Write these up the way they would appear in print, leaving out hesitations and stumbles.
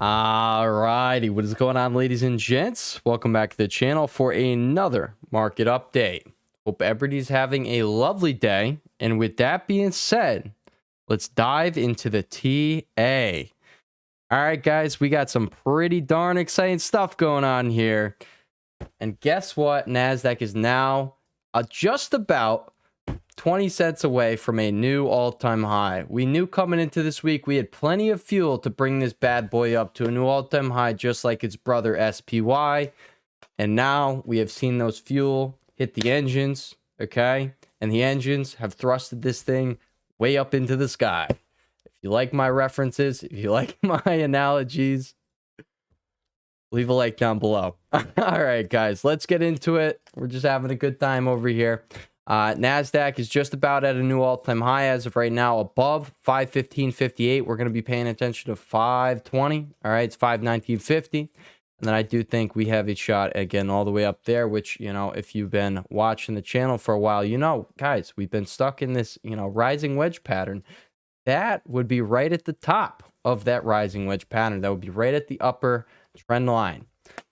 Alrighty, what is going on, ladies and gents? Welcome back to the channel for another market update. Hope everybody's having a lovely day. And with that being said, let's dive into the TA. Alright, guys, we got some pretty darn exciting stuff going on here. And guess what? NASDAQ is now just about 20 cents away from a new all-time high. We knew coming into this week we had plenty of fuel to bring this bad boy up to a new all-time high, just like its brother SPY. And now we have seen those fuel hit the engines, okay? And the engines have thrusted this thing way up into the sky. If you like my references, if you like my analogies, leave a like down below. All right, guys, let's get into it. We're just having a good time over here. NASDAQ is just about at a new all-time high as of right now, above 515.58. We're going to be paying attention to 520. All right, it's 519.50. And then I do think we have a shot again all the way up there, which, you know, if you've been watching the channel for a while, you know, guys, we've been stuck in this, you know, rising wedge pattern. That would be right at the top of that rising wedge pattern. That would be right at the upper trend line.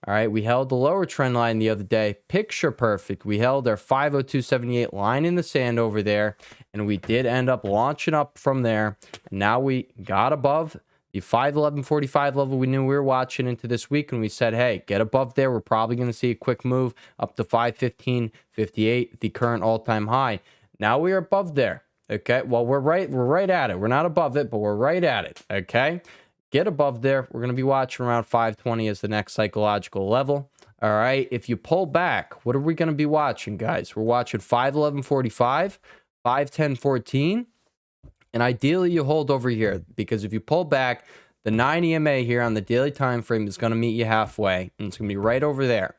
All right, we held the lower trend line the other day. Picture perfect. We held our 502.78 line in the sand over there, and we did end up launching up from there. And now we got above the 511.45 level we knew we were watching into this week, and we said, hey, get above there. We're probably going to see a quick move up to 515.58, the current all-time high. Now we are above there. Okay, well, we're right at it. We're not above it, but we're right at it. Okay. Get above there. We're going to be watching around 520 as the next psychological level. All right. If you pull back, what are we going to be watching, guys? We're watching 511.45, 510.14. And ideally, you hold over here, because if you pull back, the 9 EMA here on the daily time frame is going to meet you halfway. And it's going to be right over there.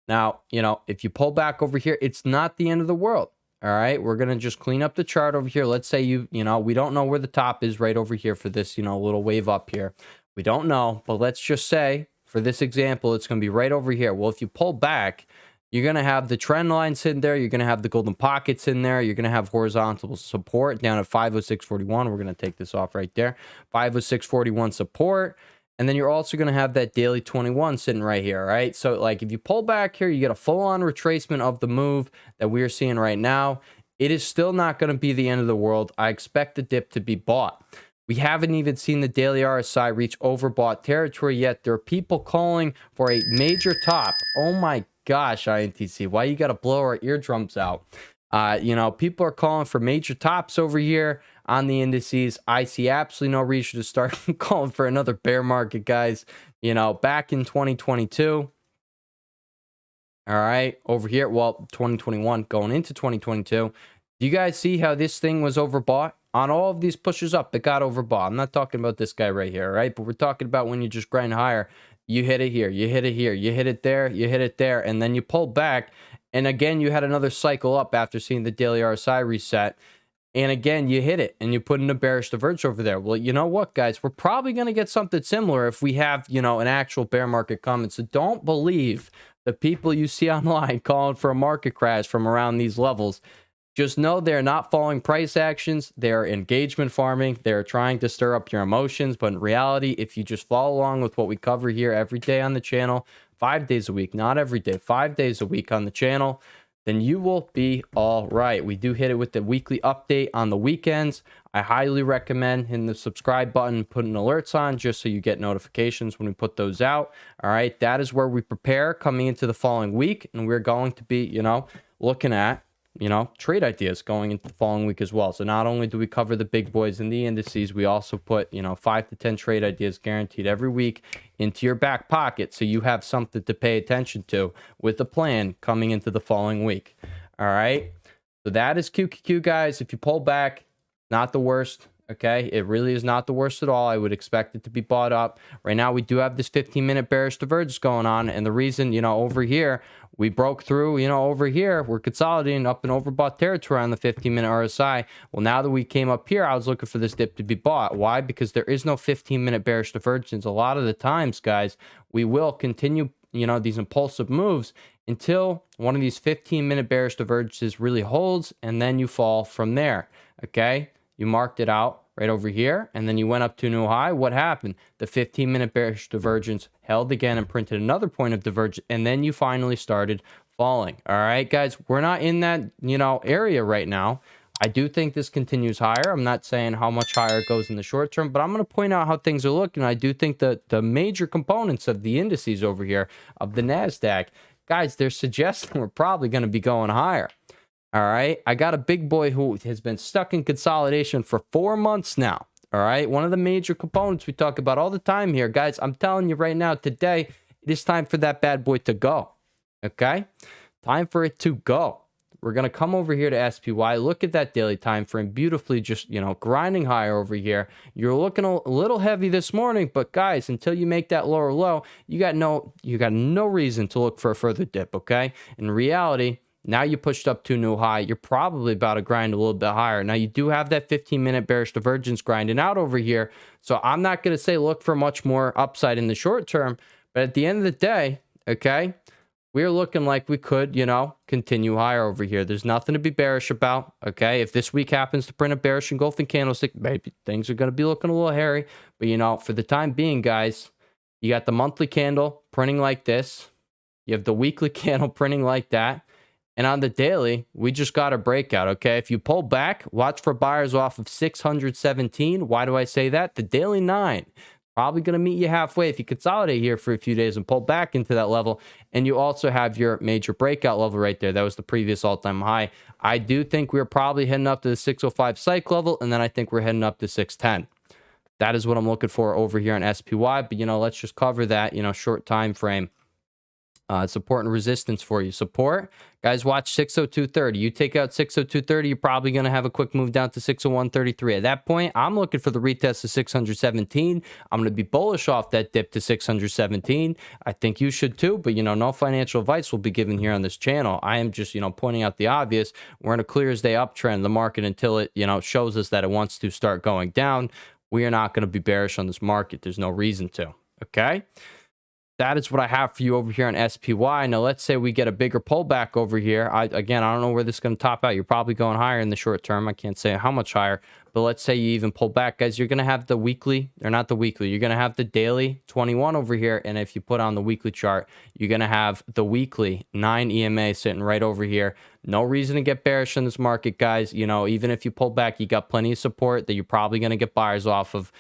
Now, you know, if you pull back over here, it's not the end of the world. All right, we're going to just clean up the chart over here. Let's say you know, we don't know where the top is right over here for this, you know, little wave up here. We don't know, but let's just say for this example, it's going to be right over here. Well, if you pull back, you're going to have the trend line sitting there. You're going to have the golden pockets in there. You're going to have horizontal support down at 506.41. We're going to take this off right there. 506.41 support. And then you're also going to have that daily 21 sitting right here, right? So, like, if you pull back here, you get a full-on retracement of the move that we're seeing right now. It is still not going to be the end of the world. I expect the dip to be bought. We haven't even seen the daily RSI reach overbought territory yet. There are people calling for a major top. Oh, my gosh, INTC. Why you got to blow our eardrums out? You know, people are calling for major tops over here on the indices. I see absolutely no reason to start calling for another bear market, guys. You know, back in 2022, all right, over here, well, 2021 going into 2022, do you guys see how this thing was overbought? On all of these pushes up, it got overbought. I'm not talking about this guy right here, right? But we're talking about when you just grind higher, you hit it here, you hit it here, you hit it there, you hit it there, and then you pull back. And again, you had another cycle up after seeing the daily RSI reset. And again, you hit it and you put in a bearish divergence over there. Well, you know what, guys? We're probably going to get something similar if we have, you know, an actual bear market coming. So don't believe the people you see online calling for a market crash from around these levels. Just know they're not following price actions. They're engagement farming. They're trying to stir up your emotions. But in reality, if you just follow along with what we cover here every day on the channel, 5 days a week, not every day, 5 days a week on the channel, then you will be all right. We do hit it with the weekly update on the weekends. I highly recommend hitting the subscribe button, putting alerts on just so you get notifications when we put those out. All right, that is where we prepare coming into the following week. And we're going to be, you know, looking at, you know, trade ideas going into the following week as well. So not only do we cover the big boys in the indices, we also put, you know, 5 to 10 trade ideas guaranteed every week into your back pocket, so you have something to pay attention to with a plan coming into the following week. All right. So that is QQQ, guys. If you pull back, not the worst. Okay, it really is not the worst at all. I would expect it to be bought up. Right now, we do have this 15-minute bearish divergence going on. And the reason, you know, over here, we broke through, you know, over here, we're consolidating up in overbought territory on the 15-minute RSI. Well, now that we came up here, I was looking for this dip to be bought. Why? Because there is no 15-minute bearish divergence. A lot of the times, guys, we will continue, you know, these impulsive moves until one of these 15-minute bearish divergences really holds, and then you fall from there. Okay? You marked it out right over here, and then you went up to a new high. What happened? The 15-minute bearish divergence held again and printed another point of divergence, and then you finally started falling. All right, guys, we're not in that, area right now. I do think this continues higher. I'm not saying how much higher it goes in the short term, but I'm going to point out how things are looking. I do think that the major components of the indices over here, of the NASDAQ, guys, they're suggesting we're probably going to be going higher. All right. I got a big boy who has been stuck in consolidation for 4 months now. All right. One of the major components we talk about all the time here, guys. I'm telling you right now, today, it is time for that bad boy to go. Okay. Time for it to go. We're going to come over here to SPY. Look at that daily time frame. Beautifully just, grinding higher over here. You're looking a little heavy this morning, but guys, until you make that lower low, you got no reason to look for a further dip, okay? In reality, now you pushed up to a new high. You're probably about to grind a little bit higher. Now, you do have that 15-minute bearish divergence grinding out over here. So I'm not going to say look for much more upside in the short term. But at the end of the day, okay, we're looking like we could, continue higher over here. There's nothing to be bearish about, okay? If this week happens to print a bearish engulfing candlestick, maybe things are going to be looking a little hairy. But, for the time being, guys, you got the monthly candle printing like this. You have the weekly candle printing like that. And on the daily, we just got a breakout, okay? If you pull back, watch for buyers off of 617. Why do I say that? The daily 9. Probably going to meet you halfway if you consolidate here for a few days and pull back into that level. And you also have your major breakout level right there. That was the previous all-time high. I do think we're probably heading up to the 605 psych level, and then I think we're heading up to 610. That is what I'm looking for over here on SPY. But, let's just cover that, short time frame. Support and resistance for you. Support, guys, watch 602.30. You take out 602.30, you're probably going to have a quick move down to 601.33. At that point, I'm looking for the retest of 617. I'm going to be bullish off that dip to 617. I think you should too, but, no financial advice will be given here on this channel. I am just, pointing out the obvious. We're in a clear as day uptrend in the market until it, shows us that it wants to start going down. We are not going to be bearish on this market. There's no reason to, okay? That is what I have for you over here on SPY. Now, let's say we get a bigger pullback over here. Again, I don't know where this is going to top out. You're probably going higher in the short term. I can't say how much higher, but let's say you even pull back, guys. You're going to have the weekly, or not the weekly. You're going to have the daily 21 over here. And if you put on the weekly chart, you're going to have the weekly 9 EMA sitting right over here. No reason to get bearish in this market, guys. Even if you pull back, you got plenty of support that you're probably going to get buyers off of.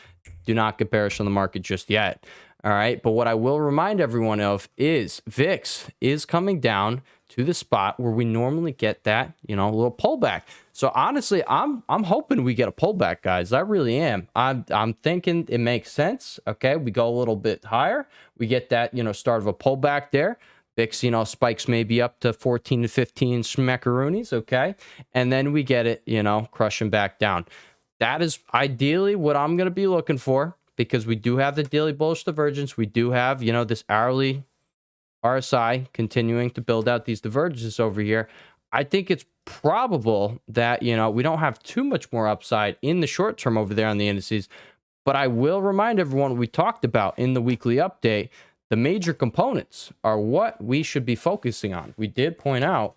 Do not get bearish on the market just yet. All right. But what I will remind everyone of is VIX is coming down to the spot where we normally get that, little pullback. So honestly, I'm hoping we get a pullback, guys. I really am. I'm thinking it makes sense. Okay. We go a little bit higher. We get that, start of a pullback there. VIX, spikes maybe up to 14 to 15 smackaroonies. Okay. And then we get it, crushing back down. That is ideally what I'm going to be looking for, because we do have the daily bullish divergence. We do have, this hourly RSI continuing to build out these divergences over here. I think it's probable that, we don't have too much more upside in the short term over there on the indices. But I will remind everyone, we talked about in the weekly update, the major components are what we should be focusing on. We did point out,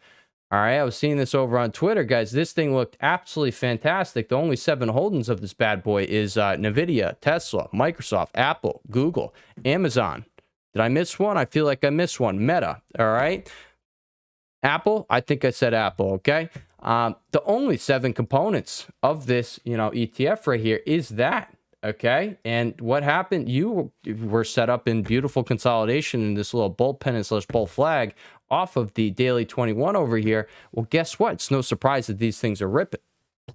all right, I was seeing this over on Twitter, guys. This thing looked absolutely fantastic. The only 7 holdings of this bad boy is NVIDIA, Tesla, Microsoft, Apple, Google, Amazon. Did I miss one? I feel like I missed one. Meta, all right? Apple, I think I said Apple, okay? The only 7 components of this, ETF right here is that, okay? And what happened? You were set up in beautiful consolidation in this little bull pennant / bull flag off of the daily 21 over here. Well, guess what? It's no surprise that these things are ripping.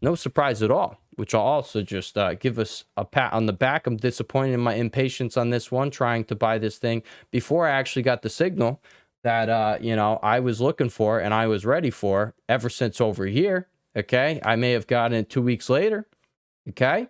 No surprise at all, which I'll also just give us a pat on the back. I'm disappointed in my impatience on this one, trying to buy this thing before I actually got the signal that, I was looking for and I was ready for ever since over here. Okay. I may have gotten it 2 weeks later. Okay.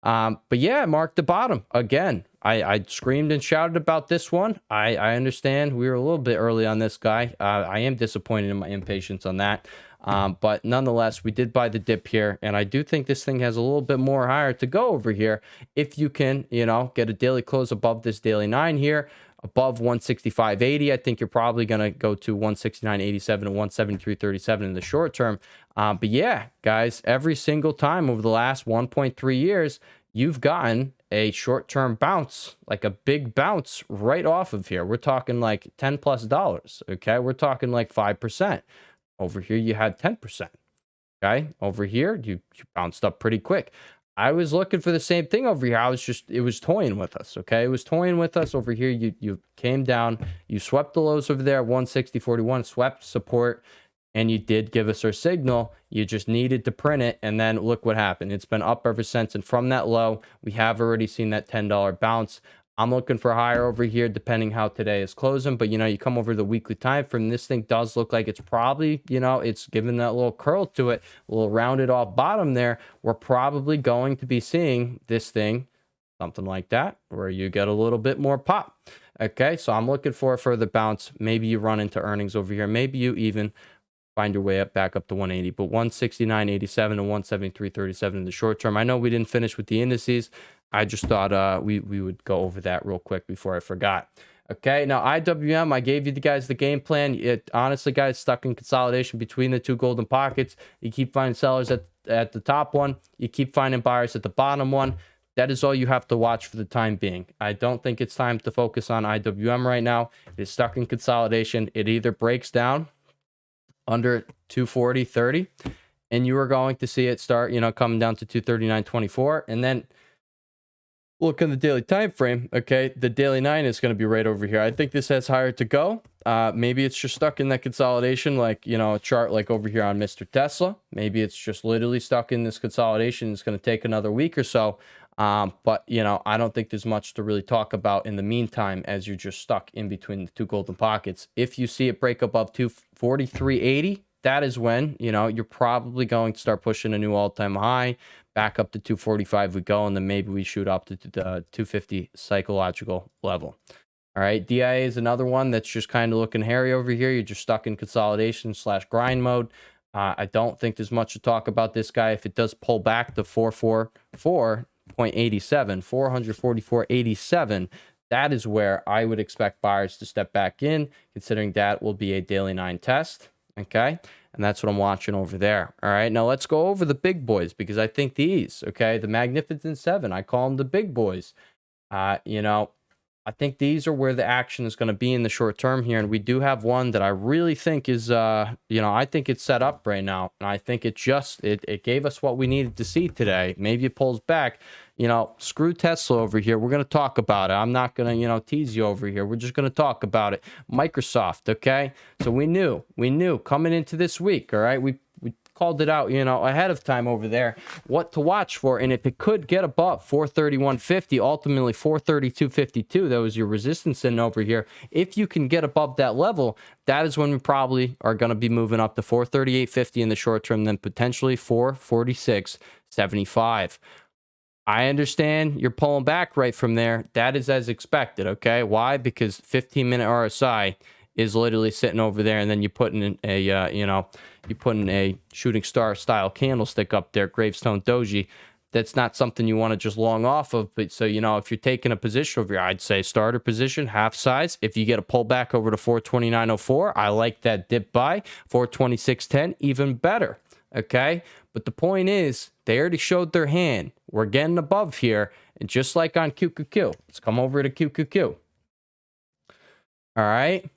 But yeah, marked the bottom again. I screamed and shouted about this one. I understand we were a little bit early on this guy. I am disappointed in my impatience on that. But nonetheless, we did buy the dip here, and I do think this thing has a little bit more higher to go over here if you can, get a daily close above this daily 9 here, above 165.80. I think you're probably going to go to 169.87 and 173.37 in the short term. But yeah, guys, every single time over the last 1.3 years, you've gotten a short-term bounce, like a big bounce right off of here. We're talking like $10+, okay? We're talking like 5%. Over here, you had 10%, okay? Over here, you bounced up pretty quick. I was looking for the same thing over here. It was toying with us, okay? It was toying with us over here. You came down, you swept the lows over there, 160.41, swept support, and you did give us our signal. You just needed to print it, and then look what happened. It's been up ever since, and from that low, we have already seen that $10 bounce. I'm looking for higher over here, depending how today is closing. But, you come over the weekly time frame, this thing does look like it's probably, it's given that little curl to it, a little rounded off bottom there. We're probably going to be seeing this thing, something like that, where you get a little bit more pop. Okay, so I'm looking for a further bounce. Maybe you run into earnings over here. Maybe you even find your way back up to 180, but 169.87 and 173.37 in the short term. I know we didn't finish with the indices. I just thought we would go over that real quick before I forgot. Okay, now IWM, I gave you guys the game plan. It honestly, guys, stuck in consolidation between the two golden pockets. You keep finding sellers at the top one. You keep finding buyers at the bottom one. That is all you have to watch for the time being. I don't think it's time to focus on IWM right now. It's stuck in consolidation. It either breaks down under 240.30, and you are going to see it start, coming down to 239.24, and then look in the daily time frame. Okay, the daily 9 is going to be right over here. I think this has higher to go. Maybe it's just stuck in that consolidation, like a chart like over here on Mr. Tesla. Maybe it's just literally stuck in this consolidation. It's going to take another week or so. But I don't think there's much to really talk about in the meantime, as you're just stuck in between the two golden pockets. If you see it break above 243.80, that is when you're probably going to start pushing a new all-time high. Back up to 245 we go, and then maybe we shoot up to the 250 psychological level. All right, DIA is another one that's just kind of looking hairy over here. You're just stuck in consolidation / grind mode. I don't think there's much to talk about this guy. If it does pull back to 444.87, 444.87, that is where I would expect buyers to step back in, considering that will be a daily 9 test. Okay, and that's what I'm watching over there. All right, now let's go over the big boys, because I think these, okay, the Magnificent Seven, I call them the big boys. I think these are where the action is going to be in the short term here, and we do have one that I really think is, I think it's set up right now, and I think it gave us what we needed to see today. Maybe it pulls back. Screw Tesla over here. We're going to talk about it. I'm not going to, tease you over here. We're just going to talk about it. Microsoft, okay? So we knew coming into this week, all right? We called it out, ahead of time over there, what to watch for. And if it could get above 431.50, ultimately 432.52, that was your resistance in over here. If you can get above that level, that is when we probably are going to be moving up to 438.50 in the short term, then potentially 446.75. I understand you're pulling back right from there. That is as expected, okay? Why? Because 15-minute RSI is literally sitting over there, and then you put in a shooting star style candlestick up there, gravestone doji. That's not something you want to just long off of. But so, if you're taking a position over here, I'd say starter position, half size. If you get a pullback over to 429.04, I like that dip buy. 426.10, even better. Okay, but the point is, they already showed their hand. We're getting above here, and just like on QQQ, let's come over to QQQ. All right,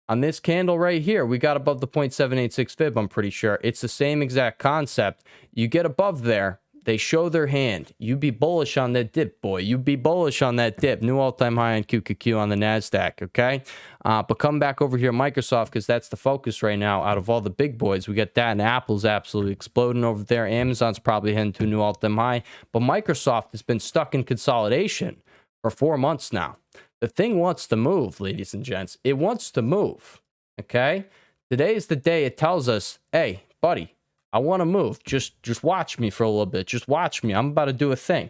on this candle right here, we got above the 0.786 fib. I'm pretty sure it's the same exact concept. You get above there, they show their hand. You be bullish on that dip, boy. You be bullish on that dip. New all-time high on QQQ on the NASDAQ, okay? But come back over here, Microsoft, because that's the focus right now. Out of all the big boys, we got that, and Apple's absolutely exploding over there. Amazon's probably heading to a new all-time high. But Microsoft has been stuck in consolidation for 4 months now. The thing wants to move, ladies and gents. It wants to move, okay? Today is the day it tells us, hey, buddy, I want to move. Just watch me for a little bit. Just watch me. I'm about to do a thing.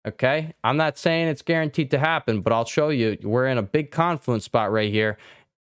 Okay? I'm not saying it's guaranteed to happen, but I'll show you. We're in a big confluence spot right here.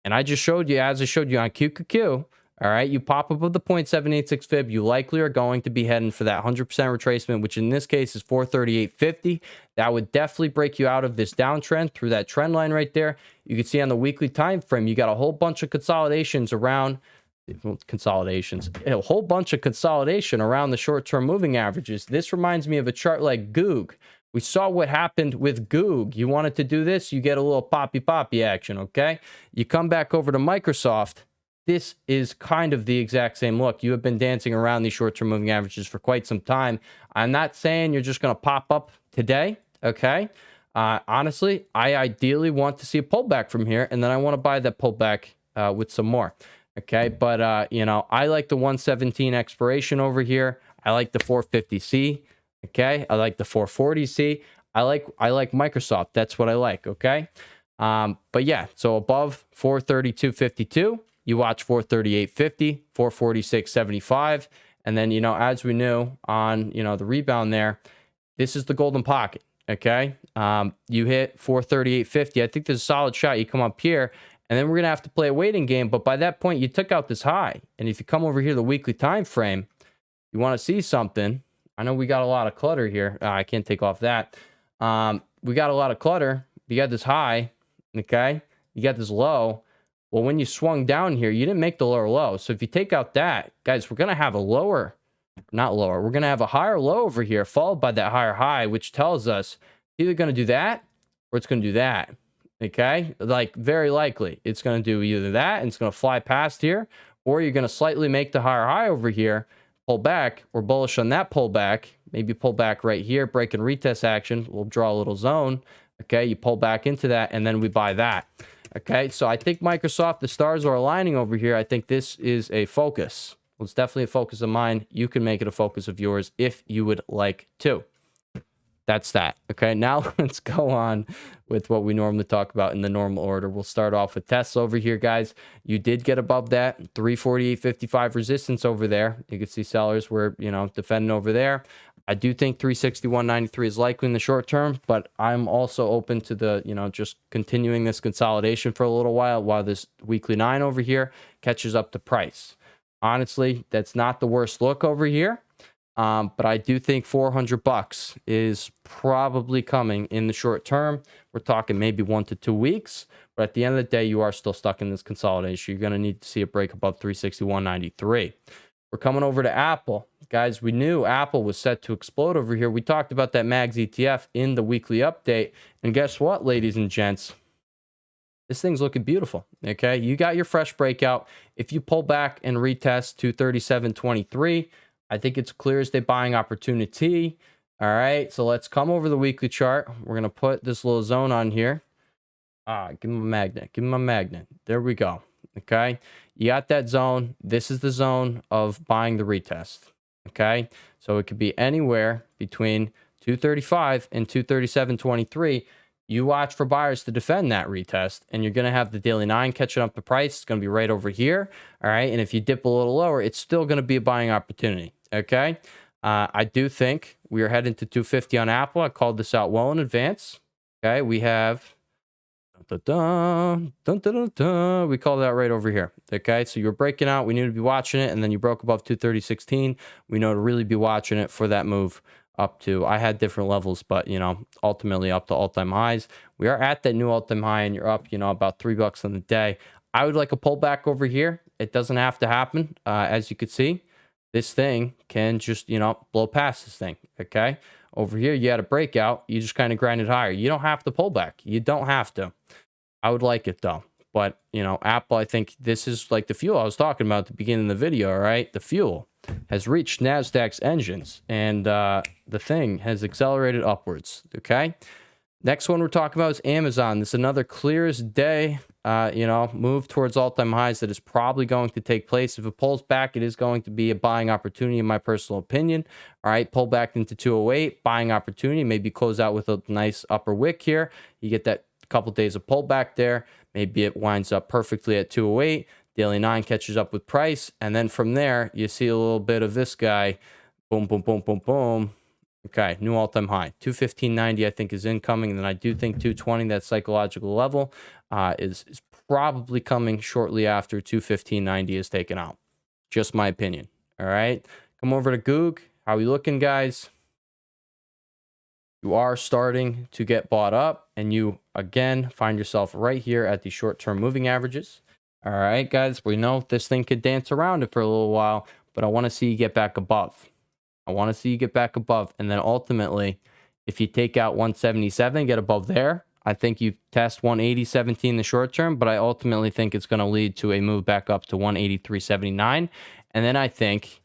And I just showed you, as I showed you on QQQ, All right, you pop up with the 0.786 fib, you likely are going to be heading for that 100% retracement, which in this case is 438.50. That would definitely break you out of this downtrend through that trend line right there. You can see on the weekly time frame, you got a whole bunch of consolidations around a whole bunch of consolidation around the short-term moving averages. This reminds me of a chart like Goog. We saw what happened with Goog. You wanted to do this, you get a little poppy action, okay? You come back over to Microsoft. This is kind of the exact same look. You have been dancing around these short-term moving averages for quite some time. I'm not saying you're just going to pop up today, okay? Honestly, I ideally want to see a pullback from here, and then I want to buy that pullback with some more, okay? But, you know, I like the 117 expiration over here. I like the 450C, okay? I like the 440C. I like Microsoft. That's what I like, okay? But, yeah, so above 432.52. You watch 438.50, 446.75, and then, you know, as we knew on, you know, the rebound there, this is the golden pocket, okay? You hit 438.50. I think there's a solid shot. You come up here, and then we're going to have to play a waiting game, but by that point, you took out this high, and if you come over here, the weekly time frame, you want to see something. I know we got a lot of clutter here. I can't take off that. We got a lot of clutter. You got this high, okay? You got this low. Well, when you swung down here, you didn't make the lower low. So if you take out that, guys, we're going to have a lower, not lower, we're going to have a higher low over here, followed by that higher high, which tells us it's either going to do that or it's going to do that. Okay? Like, very likely, it's going to do either that and it's going to fly past here, or you're going to slightly make the higher high over here, pull back. We're bullish on that pullback. Maybe pull back right here, break and retest action. We'll draw a little zone. Okay? You pull back into that, and then we buy that. Okay, so I think Microsoft, the stars are aligning over here. I think this is a focus. Well, it's definitely a focus of mine. You can make it a focus of yours if you would like to. That's that. Okay, now let's go on with what we normally talk about in the normal order. We'll start off with Tesla over here, guys. You did get above that 348.55 resistance over there. You can see sellers were, you know, defending over there. I do think 361.93 is likely in the short term, but I'm also open to the, you know, just continuing this consolidation for a little while this weekly 9 over here catches up to price. Honestly, that's not the worst look over here. But I do think $400 is probably coming in the short term. We're talking maybe 1 to 2 weeks, but at the end of the day, you are still stuck in this consolidation. You're going to need to see a break above 361.93. We're coming over to Apple. Guys, we knew Apple was set to explode over here. We talked about that MAGS ETF in the weekly update. And guess what, ladies and gents? This thing's looking beautiful, okay? You got your fresh breakout. If you pull back and retest to 37.23, I think it's clear as day buying opportunity. All right, so let's come over the weekly chart. We're going to put this little zone on here. Give me my magnet. Give me my magnet. There we go. Okay, you got that zone. This is the zone of buying the retest. Okay, so it could be anywhere between 235 and 237.23. You watch for buyers to defend that retest, and you're going to have the daily 9 catching up the price. It's going to be right over here. All right, and if you dip a little lower, it's still going to be a buying opportunity. Okay, I do think we are heading to 250 on Apple. I called this out well in advance. Okay, we have we called it out right over here. Okay, so you're breaking out. We need to be watching it, and then you broke above 230.16. We know to really be watching it for that move up to, I had different levels, but, you know, ultimately up to all-time highs. We are at that new all-time high, and you're up, you know, about $3 on the day. I would like a pullback over here. It doesn't have to happen. As you could see, this thing can just, you know, blow past this thing. Okay, over here you had a breakout. You just kind of grind it higher. You don't have to pull back. You don't have to. I would like it though. But, you know, Apple, I think this is like the fuel I was talking about at the beginning of the video, all right? The fuel has reached NASDAQ's engines, and the thing has accelerated upwards, okay? Next one we're talking about is Amazon. This is another clear as day, you know, move towards all-time highs that is probably going to take place. If it pulls back, it is going to be a buying opportunity, in my personal opinion. All right, pull back into 208, buying opportunity, maybe close out with a nice upper wick here. You get that couple days of pullback there. Maybe it winds up perfectly at 208. Daily 9 catches up with price. And then from there, you see a little bit of this guy. Boom, boom, boom, boom, boom. Okay, new all-time high. 215.90, I think, is incoming. And then I do think 220, that psychological level, is probably coming shortly after 215.90 is taken out. Just my opinion. All right. Come over to Goog. How we looking, guys? You are starting to get bought up, and you again find yourself right here at the short-term moving averages. All right, guys, we know this thing could dance around it for a little while, but I want to see you get back above. I want to see you get back above, and then ultimately, if you take out 177, get above there, I think you test 180.17 in the short term, but I ultimately think it's going to lead to a move back up to 183.79, and then I think it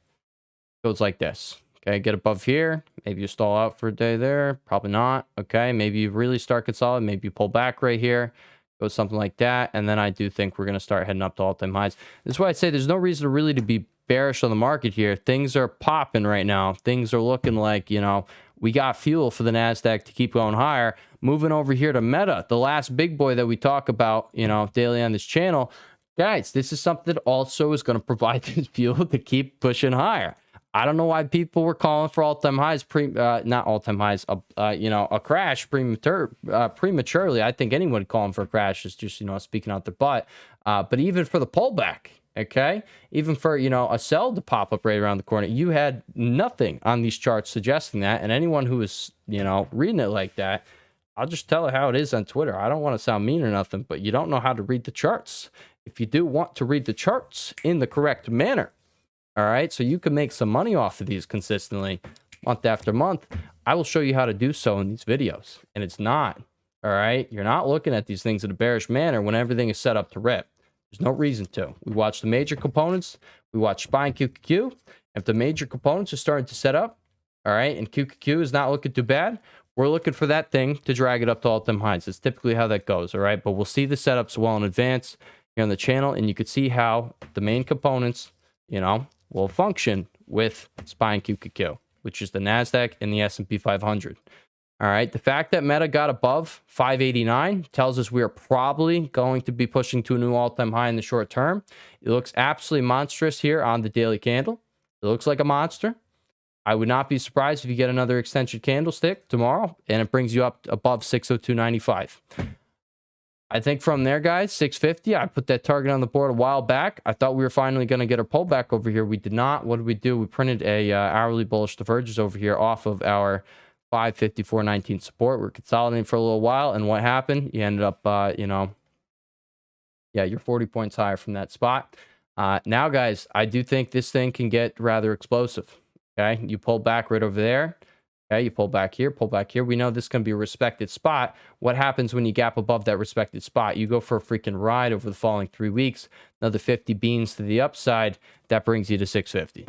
goes like this. Okay, get above here. Maybe you stall out for a day there. Probably not. Okay, maybe you really start consolidating. Maybe you pull back right here. Go something like that. And then I do think we're going to start heading up to all-time highs. This is why I say there's no reason really to be bearish on the market here. Things are popping right now. Things are looking like, you know, we got fuel for the NASDAQ to keep going higher. Moving over here to Meta, the last big boy that we talk about, you know, daily on this channel. Guys, this is something that also is going to provide this fuel to keep pushing higher. I don't know why people were calling for all-time highs, not all-time highs, you know, a crash prematurely. I think anyone calling for a crash is just, you know, speaking out their butt. But even for the pullback, okay, even for, you know, a sell to pop up right around the corner, you had nothing on these charts suggesting that. And anyone who is, you know, reading it like that, I'll just tell it how it is on Twitter. I don't want to sound mean or nothing, but you don't know how to read the charts. If you do want to read the charts in the correct manner, all right, so you can make some money off of these consistently month after month, I will show you how to do so in these videos. And it's not, all right, you're not looking at these things in a bearish manner when everything is set up to rip. There's no reason to. We watch the major components, we watch SPY and QQQ. If the major components are starting to set up, all right, and QQQ is not looking too bad, we're looking for that thing to drag it up to all-time highs. It's typically how that goes, all right? But we'll see the setups well in advance here on the channel, and you can see how the main components, you know, will function with SPY and QQQ, which is the NASDAQ and the S&P 500. All right, the fact that Meta got above 589 tells us we are probably going to be pushing to a new all-time high in the short term. It looks absolutely monstrous here on the daily candle. It looks like a monster. I would not be surprised if you get another extension candlestick tomorrow and it brings you up above 602.95. I think from there, guys, 650, I put that target on the board a while back. I thought we were finally going to get a pullback over here. We did not. What did we do? We printed a hourly bullish divergence over here off of our 554.19 support. We're consolidating for a little while, and what happened? You ended up, you know, yeah, you're 40 points higher from that spot. Now, guys, I do think this thing can get rather explosive. Okay, you pull back right over there. Okay, you pull back here, pull back here. We know this can be a respected spot. What happens when you gap above that respected spot? You go for a freaking ride over the following 3 weeks. Another 50 beans to the upside. That brings you to 650.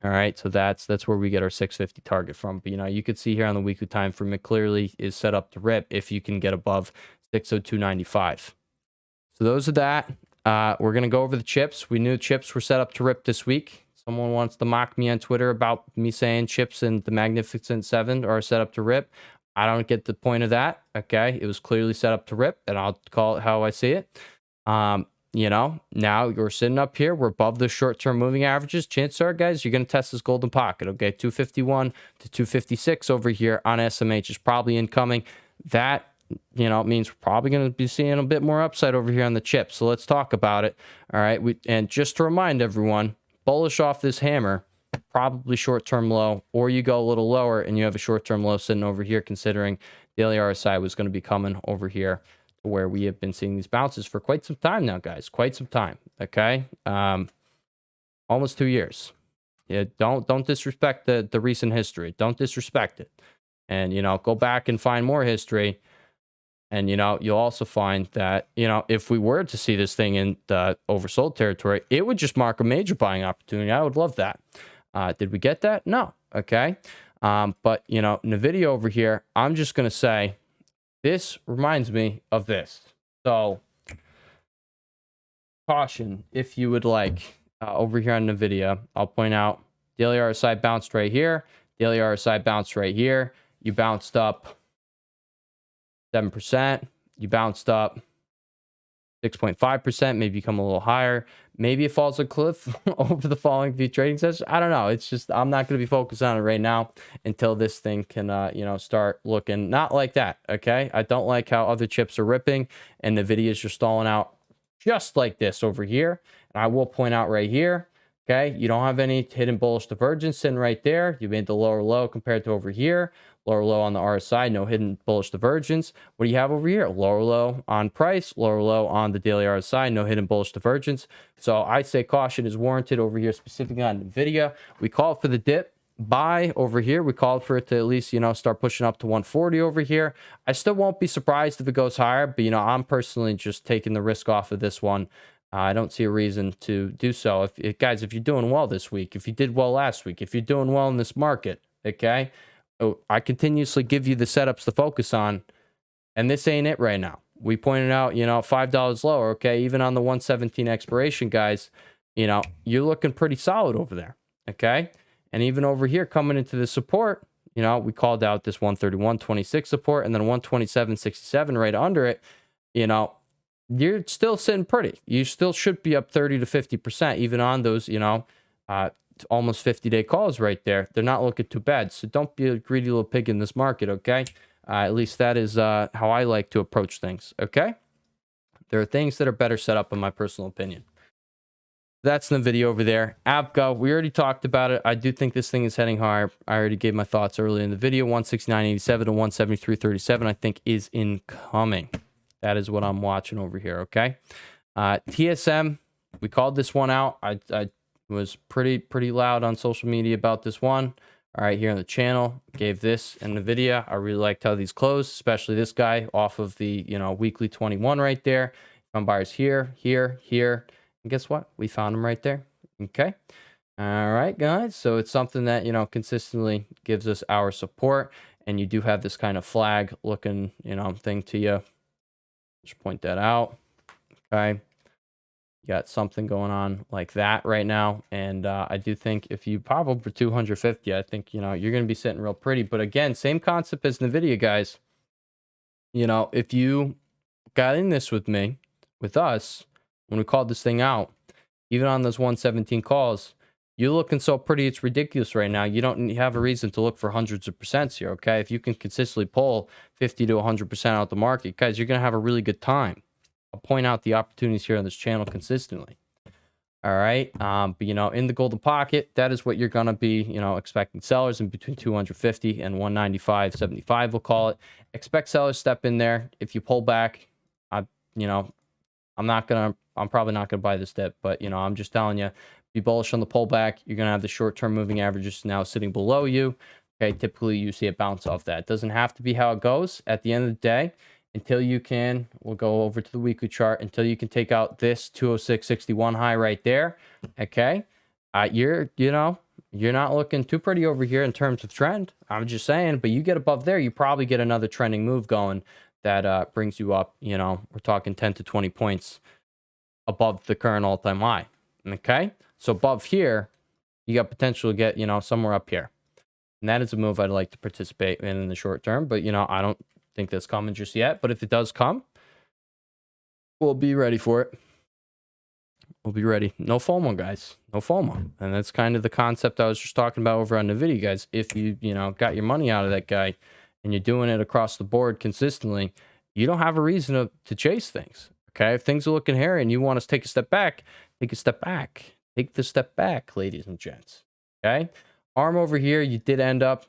All right, so that's where we get our 650 target from. But, you know, you could see here on the weekly time frame, it clearly is set up to rip if you can get above 602.95. So those are that. We're going to go over the chips. We knew chips were set up to rip this week. Someone wants to mock me on Twitter about me saying chips and the Magnificent Seven are set up to rip. I don't get the point of that. Okay, it was clearly set up to rip, and I'll call it how I see it. You know, now you're sitting up here. We're above the short-term moving averages. Chances are, guys, you're going to test this golden pocket. Okay, 251 to 256 over here on SMH is probably incoming. That, you know, means we're probably going to be seeing a bit more upside over here on the chips. So let's talk about it. All right, and just to remind everyone, bullish off this hammer, probably short-term low, or you go a little lower and you have a short-term low sitting over here, considering daily RSI was going to be coming over here to where we have been seeing these bounces for quite some time now, guys. Quite some time. Okay, almost 2 years. Yeah, don't disrespect the recent history. Don't disrespect it, and you know, go back and find more history. And, you know, you'll also find that, you know, if we were to see this thing in the oversold territory, it would just mark a major buying opportunity. I would love that. Did we get that? No. Okay. But, you know, NVIDIA over here, I'm just going to say this reminds me of this. So caution, if you would like, over here on NVIDIA, I'll point out daily RSI bounced right here. Daily RSI bounced right here. You bounced up 7%, you bounced up 6.5%, maybe come a little higher. Maybe it falls a cliff over the following few trading sessions. I don't know. It's just, I'm not going to be focused on it right now until this thing can, you know, start looking not like that. Okay. I don't like how other chips are ripping and NVIDIA is just stalling out just like this over here. And I will point out right here, Okay, you don't have any hidden bullish divergence sitting right there. You made the lower low compared to over here. Lower low on the RSI, no hidden bullish divergence. What do you have over here? Lower low on price, lower low on the daily RSI, no hidden bullish divergence. So I say caution is warranted over here, specifically on NVIDIA. We call for the dip. Buy over here. We called for it to at least, start pushing up to 140 over here. I still won't be surprised if it goes higher, but, I'm personally just taking the risk off of this one. I don't see a reason to do so. Guys, if you're doing well this week, if you did well last week, if you're doing well in this market, okay, I continuously give you the setups to focus on, and this ain't it right now. We pointed out, $5 lower, okay, even on the 117 expiration, guys, you're looking pretty solid over there, okay? And even over here coming into the support, we called out this 131.26 support and then 127.67 right under it, you're still sitting pretty. You still should be up 30 to 50%, even on those, almost 50-day calls right there. They're not looking too bad. So don't be a greedy little pig in this market, okay? At least that is how I like to approach things, okay? There are things that are better set up, in my personal opinion. That's the video over there. APCO, we already talked about it. I do think this thing is heading higher. I already gave my thoughts earlier in the video. 169.87 to 173.37, I think, is incoming. That is what I'm watching over here, okay? TSM, we called this one out. I was pretty loud on social media about this one. All right, here on the channel, gave this in the video. I really liked how these closed, especially this guy off of the, weekly 21 right there. Found buyers here, here. And guess what? We found them right there, okay? All right, guys. So it's something that, consistently gives us our support. And you do have this kind of flag looking, thing to you. Just point that out. Okay. You got something going on like that right now. And I do think if you pop over 250, I think, you're going to be sitting real pretty. But again, same concept as NVIDIA, guys. If you got in this with me, with us, when we called this thing out, even on those 117 calls, you're looking so pretty, it's ridiculous right now. You don't have a reason to look for hundreds of percents here, okay? If you can consistently pull 50 to 100% out the market, guys, you're going to have a really good time. I'll point out the opportunities here on this channel consistently. All right? But, in the golden pocket, that is what you're going to be, expecting sellers in between 250 and 195.75, we'll call it. Expect sellers step in there. If you pull back, I'm probably not going to buy this dip, but, I'm just telling you, be bullish on the pullback. You're going to have the short-term moving averages now sitting below you. Okay, typically you see a bounce off that. It doesn't have to be how it goes at the end of the day until you can, we'll go over to the weekly chart, until you can take out this 206.61 high right there. Okay, you're not looking too pretty over here in terms of trend. I'm just saying, but you get above there, you probably get another trending move going that brings you up, we're talking 10 to 20 points above the current all-time high. Okay, so above here, you got potential to get, somewhere up here. And that is a move I'd like to participate in the short term. But, I don't think that's coming just yet. But if it does come, we'll be ready for it. We'll be ready. No FOMO, guys. No FOMO. And that's kind of the concept I was just talking about over on the video, guys. If you, got your money out of that guy and you're doing it across the board consistently, you don't have a reason to chase things. Okay, if things are looking hairy and you want to take a step back, take a step back. Take the step back, ladies and gents. Okay, arm over here, you did end up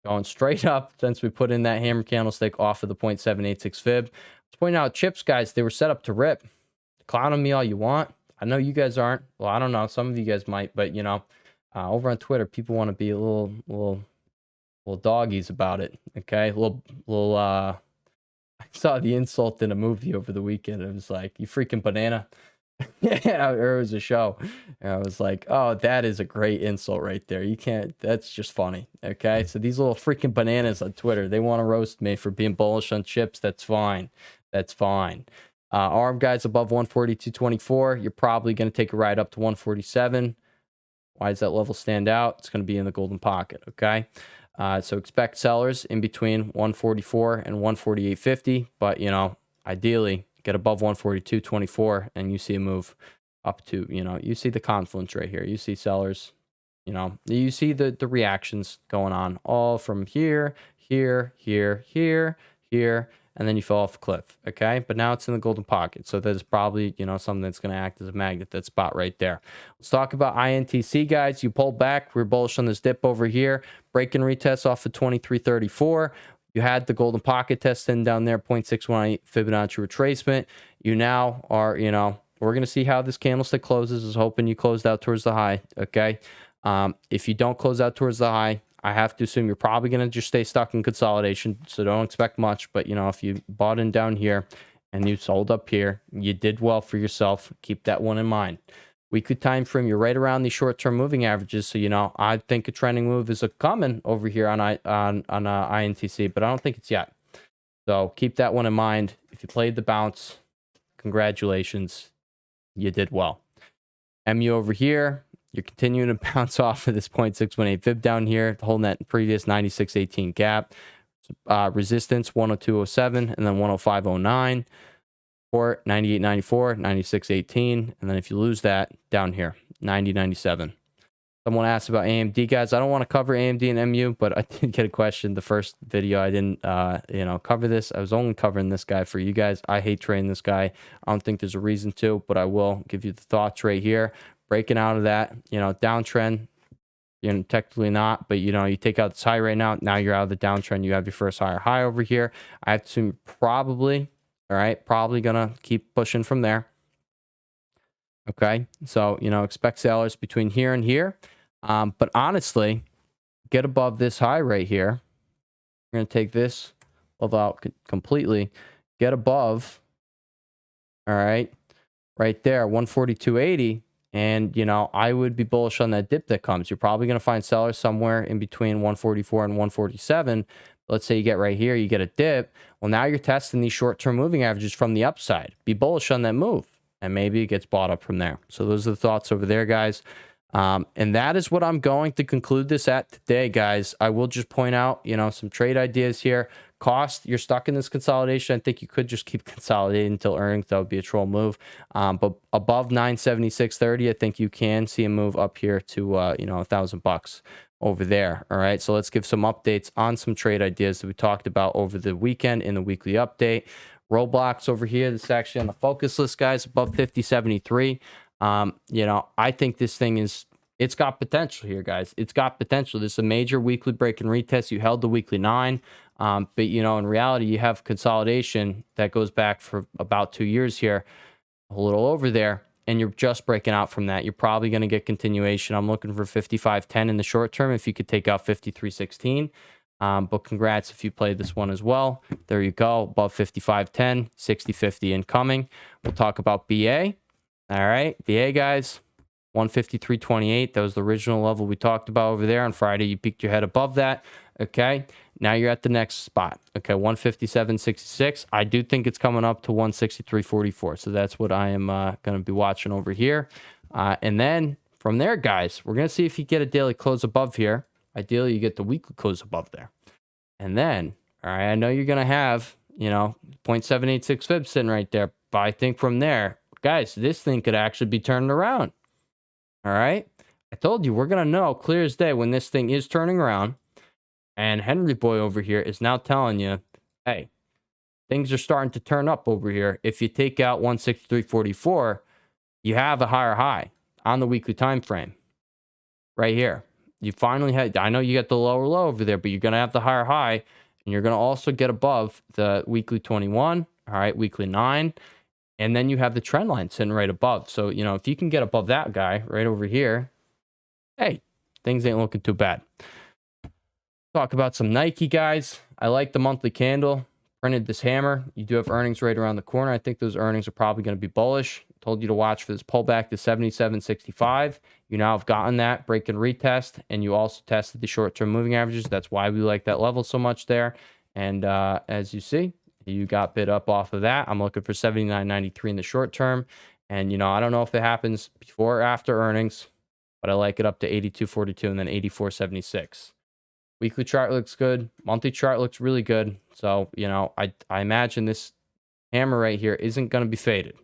going straight up since we put in that hammer candlestick off of the 0.786 fib. Let's point out chips, guys, they were set up to rip. Clown on me all you want. I know you guys aren't. Well, I don't know. Some of you guys might, but over on Twitter, people want to be a little doggies about it. Okay, I saw the insult in a movie over the weekend. It was like, you freaking banana. Yeah, or it was a show. And I was like, oh, that is a great insult right there. You can't, that's just funny. Okay, so these little freaking bananas on Twitter, they want to roast me for being bullish on chips. That's fine. That's fine. ARM guys above 142.24. You're probably going to take a ride up to 147. Why does that level stand out? It's going to be in the golden pocket. Okay. So expect sellers in between 144 and 148.50, but ideally get above 142.24 and you see a move up to, you see the confluence right here. You see sellers, you see the reactions going on all from here, and and then you fell off a cliff. Okay, but now it's in the golden pocket, so there's probably, you know, something that's going to act as a magnet. That spot right there. Let's talk about INTC, guys. You pulled back. We're bullish on this dip over here. Break and retest off of 2334. You had the golden pocket test in down there, 0.618 Fibonacci retracement. You now are, you know, we're going to see how this candlestick closes. I was hoping you closed out towards the high. Okay, if you don't close out towards the high, I have to assume you're probably going to just stay stuck in consolidation, so don't expect much. But, you know, if you bought in down here and you sold up here, you did well for yourself. Keep that one in mind. Weekly time frame, you're right around these short-term moving averages. So, you know, I think a trending move is coming over here on INTC, but I don't think it's yet. So keep that one in mind. If you played the bounce, congratulations. You did well. MU over here. You're continuing to bounce off of this 0.618 fib down here, holding that previous 96.18 gap. Resistance 102.07 and then 105.09. Support 98.94, 96.18. And then if you lose that, down here, 90.97. Someone asked about AMD, guys. I don't want to cover AMD and MU, but I did get a question. The first video I didn't, you know, cover this. I was only covering this guy for you guys. I hate trading this guy. I don't think there's a reason to, but I will give you the thoughts right here. Breaking out of that, you know, downtrend, you know, technically not, but, you know, you take out this high right now. Now you're out of the downtrend. You have your first higher high over here. I have to assume probably, all right, probably going to keep pushing from there. Okay, so, you know, expect sellers between here and here. But honestly, get above this high right here. We're going to take this out completely. Get above, all right, right there, 142.80. And, you know, I would be bullish on that dip that comes. You're probably going to find sellers somewhere in between 144 and 147. Let's say you get right here, you get a dip. Well, now you're testing these short-term moving averages from the upside. Be bullish on that move, and maybe it gets bought up from there. So those are the thoughts over there, guys. And that is what I'm going to conclude this at today, guys. I will just point out, you know, some trade ideas here. Cost, you're stuck in this consolidation. I think you could just keep consolidating until earnings. That would be a troll move. But above 976.30, I think you can see a move up here to, you know, $1,000 over there. All right. So let's give some updates on some trade ideas that we talked about over the weekend in the weekly update. Roblox over here. This is actually on the focus list, guys, above 50.73. You know, I think this thing is, it's got potential here, guys. It's got potential. This is a major weekly break and retest. You held the weekly 9. But, you know, in reality, you have consolidation that goes back for about 2 years here, a little over there, and you're just breaking out from that. You're probably going to get continuation. I'm looking for 55.10 in the short term if you could take out 53.16. But congrats if you played this one as well. There you go, above 55.10, 60.50 incoming. We'll talk about BA. All right, BA, guys, 153.28. That was the original level we talked about over there on Friday. You peeked your head above that. Okay, now you're at the next spot. Okay, 157.66. I do think it's coming up to 163.44. So that's what I am going to be watching over here. And then from there, guys, we're going to see if you get a daily close above here. Ideally, you get the weekly close above there. And then, all right, I know you're going to have, you know, 0.786 fib sitting right there. But I think from there, guys, this thing could actually be turning around. All right. I told you, we're going to know clear as day when this thing is turning around. And Henry Boy over here is now telling you, hey, things are starting to turn up over here. If you take out 163.44, you have a higher high on the weekly time frame right here. You finally had, I know you got the lower low over there, but you're going to have the higher high, and you're going to also get above the weekly 21, all right, weekly 9, and then you have the trend line sitting right above. So, you know, if you can get above that guy right over here, hey, things ain't looking too bad. Talk about some Nike, guys. I like the monthly candle. Printed this hammer. You do have earnings right around the corner. I think those earnings are probably going to be bullish. Told you to watch for this pullback to 77.65. You now have gotten that break and retest, and you also tested the short-term moving averages. That's why we like that level so much there. And as you see, you got bid up off of that. I'm looking for 79.93 in the short term. And, you know, I don't know if it happens before or after earnings, but I like it up to 82.42 and then 84.76. Weekly chart looks good. Monthly chart looks really good. So, you know, I imagine this hammer right here isn't going to be faded.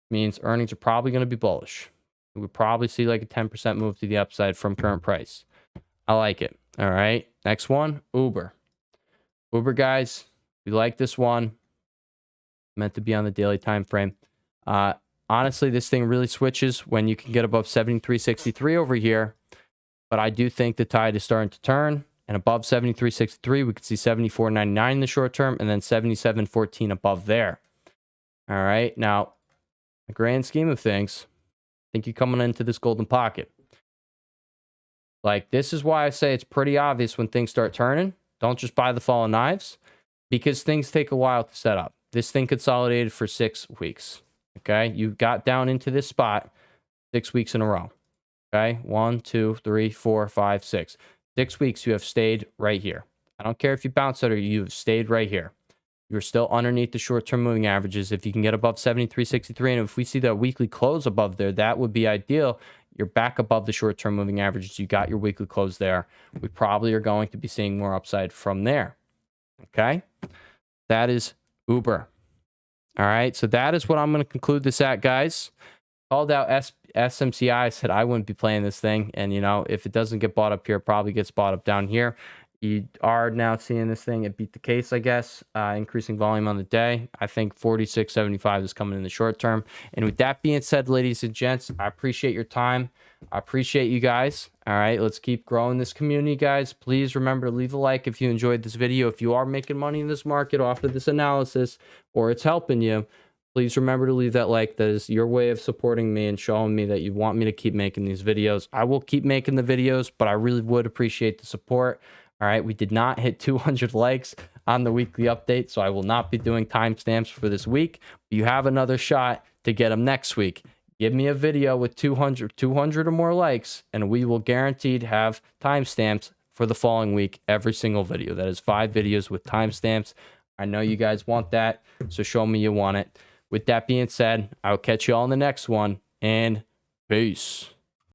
Means earnings are probably going to be bullish. We would probably see like a 10% move to the upside from current price. I like it. All right. Next one, Uber. Uber, guys, We like this one. Meant to be on the daily time frame. Honestly, this thing really switches when you can get above 73.63 over here. But I do think the tide is starting to turn. And above 73.63, we could see 74.99 in the short term, and then 77.14 above there. All right. Now, the grand scheme of things, I think you're coming into this golden pocket. Like, this is why I say it's pretty obvious when things start turning. Don't just buy the fallen knives, because things take a while to set up. This thing consolidated for 6 weeks. Okay. You got down into this spot 6 weeks in a row. Okay. 1, 2, 3, 4, 5, 6. 6 weeks you have stayed right here. I don't care if you bounce it or you've stayed right here. You're still underneath the short-term moving averages. If you can get above 73.63, and if we see that weekly close above there, that would be ideal. You're back above the short-term moving averages. You got your weekly close there. We probably are going to be seeing more upside from there. Okay? That is Uber. All right, so that is what I'm going to conclude this at, guys. Called out SMCI, said I wouldn't be playing this thing. And, you know, if it doesn't get bought up here, it probably gets bought up down here. You are now seeing this thing. It beat the case, I guess. Increasing volume on the day. I think 46.75 is coming in the short term. And with that being said, ladies and gents, I appreciate your time. I appreciate you guys. All right, let's keep growing this community, guys. Please remember to leave a like if you enjoyed this video. If you are making money in this market off of this analysis, or it's helping you, please remember to leave that like. That is your way of supporting me and showing me that you want me to keep making these videos. I will keep making the videos, but I really would appreciate the support. All right, we did not hit 200 likes on the weekly update, so I will not be doing timestamps for this week. You have another shot to get them next week. Give me a video with 200 or more likes, and we will guaranteed have timestamps for the following week, every single video. That is 5 videos with timestamps. I know you guys want that, so show me you want it. With that being said, I'll catch you all in the next one, and peace.